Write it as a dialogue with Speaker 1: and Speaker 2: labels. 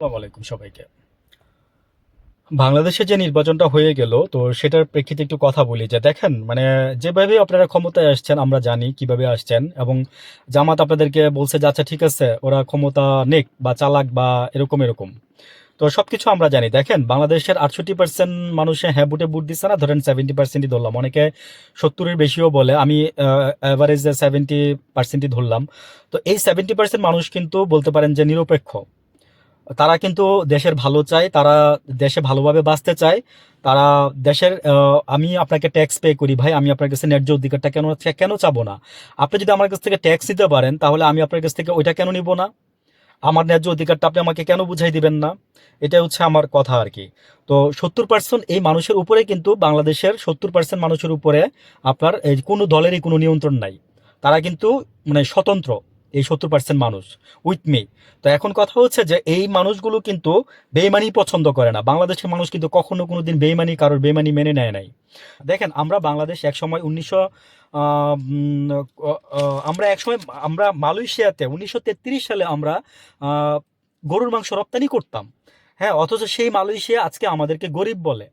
Speaker 1: আসসালামু আলাইকুম সবাইকে। বাংলাদেশে যে নির্বাচনটা হয়ে গেল, তো সেটার প্রেক্ষিতে একটু কথা বলি যে দেখেন, মানে যেভাবে আপনারা ক্ষমতায় আসছেন আমরা জানি কিভাবে আসছেন, এবং জামাত আপনাদেরকে বলছে যে আচ্ছা ঠিক আছে ওরা ক্ষমতা নেক বা চালাক বা এরকম এরকম। তো সবকিছু আমরা জানি। দেখেন বাংলাদেশের 68% মানুষে হ্যাঁ বুটে বুট দিচ্ছে না, ধরেন 70%ই ধরলাম, অনেকে 70-এর বেশিও বলে, আমি অ্যাভারেজে 70%ই ধরলাম। তো এই 70% মানুষ কিন্তু বলতে পারেন যে নিরপেক্ষ। তারা কিন্তু দেশের ভালো চায়, তারা দেশে ভালোভাবে বাঁচতে চায়। তারা দেশের আমি আপনাকে ট্যাক্স পে করি ভাই, আমি আপনার কাছে ন্যায্য অধিকারটা কেন কেন চাবো না? আপনি যদি আমার কাছ থেকে ট্যাক্স নিতে পারেন তাহলে আমি আপনার কাছ থেকে ওইটা কেন নিব না? আমার ন্যায্য অধিকারটা আপনি আমাকে কেন বুঝাই দিবেন না? এটা হচ্ছে আমার কথা আর কি। তো 70% এই মানুষের উপরে, কিন্তু বাংলাদেশের 70% মানুষের উপরে আপনার এই কোনো দলেরই কোনো নিয়ন্ত্রণ নাই। তারা কিন্তু মানে স্বতন্ত্র, এই 70% মানুষ, উইথ মি। তো এখন কথা হচ্ছে যে এই মানুষগুলো কিন্তু বেইমানি পছন্দ করে না। বাংলাদেশের মানুষ কিন্তু কখনো কোনোদিন বেইমানি, কারোর বেইমানি মেনে নেয় নাই। দেখেন আমরা বাংলাদেশ একসময় 1900 আমরা একসময় আমরা মালয়েশিয়াতে 1933 সালে আমরা আহ, গরুর মাংস রপ্তানি করতাম। হ্যাঁ, অথচ সেই মালয়েশিয়া আজকে আমাদেরকে গরিব বলে।